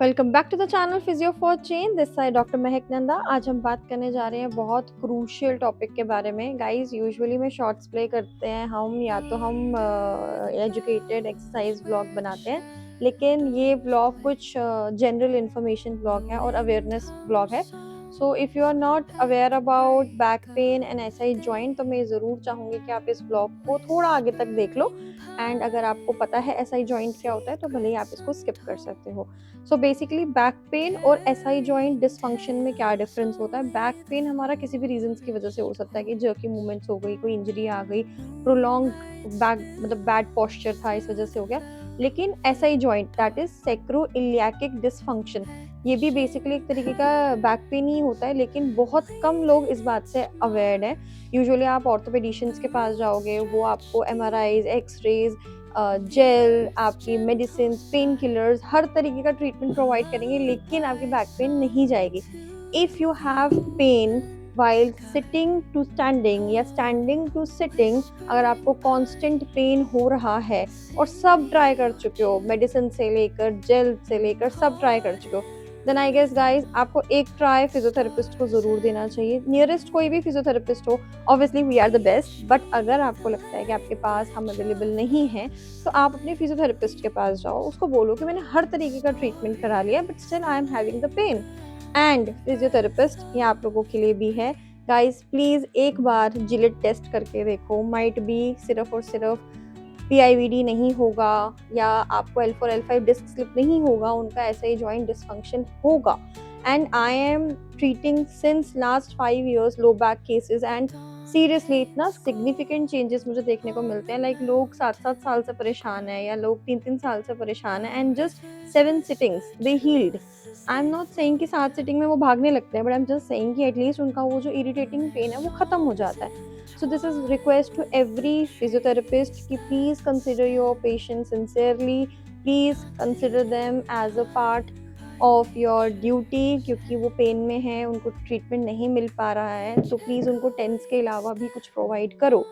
Welcome back to the channel physio for change. This side doctor Mahak Nanda. आज हम बात करने जा रहे हैं बहुत क्रूशियल टॉपिक के बारे में। गाइस, यूजुअली में शॉर्ट्स प्ले करते हैं हम, या तो हम एजुकेटेड एक्सरसाइज ब्लॉग बनाते हैं, लेकिन ये ब्लॉग कुछ जनरल इंफॉर्मेशन ब्लॉग है और अवेयरनेस ब्लॉग है। So if you are not aware about back pain and SI joint, तो मैं ज़रूर चाहूँगी कि आप इस ब्लॉग को थोड़ा आगे तक देख लो। एंड अगर आपको पता है एसआई जॉइंट क्या होता है, तो भले ही आप इसको स्किप कर सकते हो। सो बेसिकली बैक पेन और एसआई जॉइंट डिसफंक्शन में क्या डिफरेंस होता है? बैक पेन हमारा किसी भी रीजंस की वजह से हो सकता है, कि जर्की मूवमेंट्स हो गई, कोई इंजरी आ गई, प्रोलॉन्ग बैक मतलब बैड पोस्चर था, इस वजह से हो गया। लेकिन SI joint, that is sacroiliac dysfunction, ये भी बेसिकली एक तरीके का बैक पेन ही होता है, लेकिन बहुत कम लोग इस बात से अवेयर हैं। यूजुअली आप ऑर्थोपेडिशियंस के पास जाओगे, वो आपको एमआरआईज, एक्सरेज, जेल, आपकी मेडिसिन, पेन किलर्स, हर तरीके का ट्रीटमेंट प्रोवाइड करेंगे, लेकिन आपकी बैक पेन नहीं जाएगी। If you have pain while sitting to standing या स्टैंडिंग टू सिटिंग, अगर आपको कांस्टेंट पेन हो रहा है और सब ट्राई कर चुके हो, मेडिसिन से लेकर जेल से लेकर सब ट्राई कर चुके हो, देन आई गेस गाइज आपको एक ट्राई फिजियोथेरेपिस्ट को ज़रूर देना चाहिए। नियरेस्ट कोई भी फिजियोथेरेपिस्ट हो, obviously we are the best, but अगर आपको लगता है कि आपके पास हम अवेलेबल नहीं हैं, तो आप अपने फिजियोथेरेपिस्ट के पास जाओ, उसको बोलो कि मैंने हर तरीके का ट्रीटमेंट करा लिया, but still I am having the pain. And physiotherapist ये आप लोगों के लिए भी है। गाइज प्लीज़ एक बार जिलेट टेस्ट करके देखो, माइट बी सिर्फ और सिर्फ PIVD नहीं होगा, या आपको L4 L5 डिस्क स्लिप नहीं होगा, उनका ऐसा ही जॉइंट डिसफंक्शन होगा। And I am treating since last 5 years low back cases, and seriously इतना सिग्निफिकेंट चेंजेस मुझे देखने को मिलते हैं। लाइक लोग 7-7 साल से परेशान है, या लोग 3-3 साल से परेशान है, and just 7 sittings they healed. I am not saying कि 7 सिटिंग में वो भागने लगते हैं, but I am just saying कि एटलीस्ट उनका वो जो इरिटेटिंग पेन है वो खत्म हो जाता है। So this is request to every physiotherapist कि please consider your patient sincerely, please consider them as a part of your duty, क्योंकि वो पेन में है, उनको ट्रीटमेंट नहीं मिल पा रहा है, तो प्लीज़ उनको टेंस के अलावा भी कुछ प्रोवाइड करो।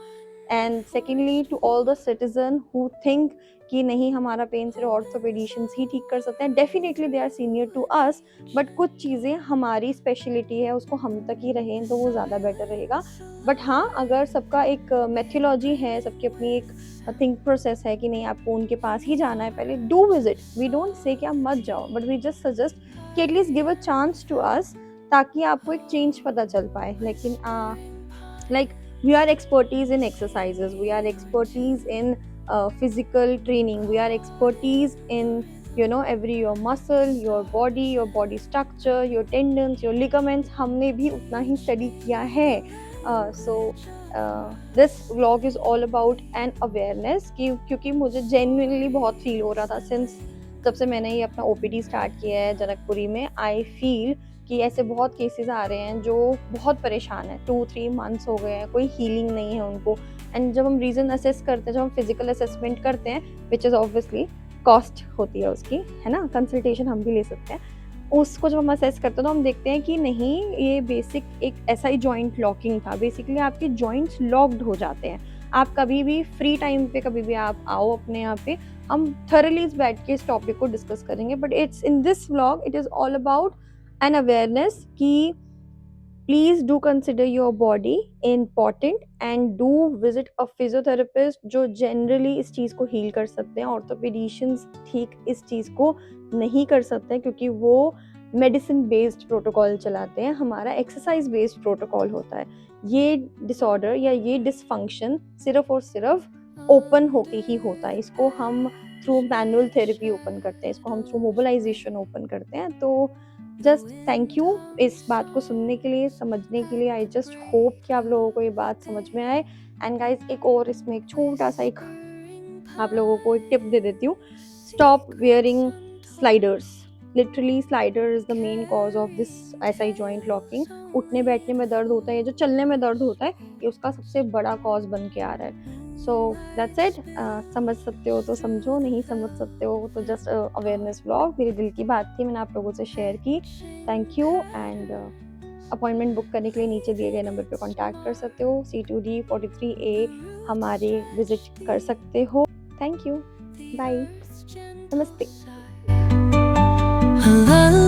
And secondly, to all the citizen who think कि नहीं हमारा पेन सिर्फ ऑर्थोपेडिशियंस ही ठीक कर सकते हैं, definitely they are senior to us, but कुछ चीज़ें हमारी स्पेशलिटी है, उसको हम तक ही रहें तो वो ज़्यादा बेटर रहेगा। बट हाँ, अगर सबका एक मेथोलॉजी है, सबकी अपनी एक थिंक प्रोसेस है कि नहीं आपको उनके पास ही जाना है, पहले do visit. We don't say कि आप मत जाओ, बट वी जस्ट सजेस्ट कि at least give a chance to us, ताकि आपको एक चेंज पता चल पाए। लेकिन like we are expertise in exercises, we are expertise in physical training, we are expertise in every your muscle, your body structure, your tendons, your ligaments, हमने भी उतना ही study किया है। So this vlog is all about an awareness, क्योंकि मुझे genuinely बहुत feel हो रहा था since जब से मैंने ये अपना OPD स्टार्ट किया है जनकपुरी में। आई फील कि ऐसे बहुत केसेस आ रहे हैं जो बहुत परेशान है, 2-3 मंथ्स हो गए हैं, कोई हीलिंग नहीं है उनको। एंड जब हम रीज़न असेस करते हैं, जब हम फिजिकल असेसमेंट करते हैं, विच इज़ ऑब्वियसली कॉस्ट होती है उसकी, है ना, कंसल्टेशन हम भी ले सकते हैं, उसको जब हम असेस करते हैं तो हम देखते हैं कि नहीं, ये बेसिक एक ऐसा ही जॉइंट लॉकिंग था। बेसिकली आपके जॉइंट्स लॉक्ड हो जाते हैं। आप कभी भी फ्री टाइम पे कभी भी आप आओ अपने यहाँ पे, हम थरली बैठ के इस टॉपिक को डिस्कस करेंगे। But it's in this vlog, it is all about an awareness कि please do consider your body important, and do visit a physiotherapist जो जनरली इस चीज़ को हील कर सकते हैं। ऑर्थोपेडिशियंस ठीक इस चीज़ को नहीं कर सकते हैं, क्योंकि वो मेडिसिन बेस्ड प्रोटोकॉल चलाते हैं, हमारा एक्सरसाइज बेस्ड प्रोटोकॉल होता है। ये डिसऑर्डर या ये डिसफंक्शन सिर्फ और सिर्फ ओपन होके ही होता है। इसको हम थ्रू मैनुअल थेरेपी ओपन करते हैं, इसको हम थ्रू मोबिलाइजेशन ओपन करते हैं। तो जस्ट थैंक यू इस बात को सुनने के लिए, समझने के लिए। आई जस्ट होप कि आप लोगों को ये बात समझ में आए। एंड गाइज, एक और इसमें एक छोटा सा एक आप लोगों को एक टिप दे देती हूँ। Stop wearing sliders. Literally slider is the main cause of this ऐसा ही जॉइंट लॉकिंग। उठने बैठने में दर्द होता है, जो चलने में दर्द होता है, ये उसका सबसे बड़ा कॉज बन के आ रहा है। So that's it. समझ सकते हो तो समझो, नहीं समझ सकते हो तो जस्ट अवेयरनेस व्लॉग, मेरे दिल की बात थी, मैंने आप लोगों से शेयर की। Thank you. And appointment book करने के लिए नीचे दिए गए नंबर पे कांटेक्ट कर सकते हो। C2D 43A हमारे विजिट कर सकते हो। थैंक यू, बाय, नमस्ते। हाँ,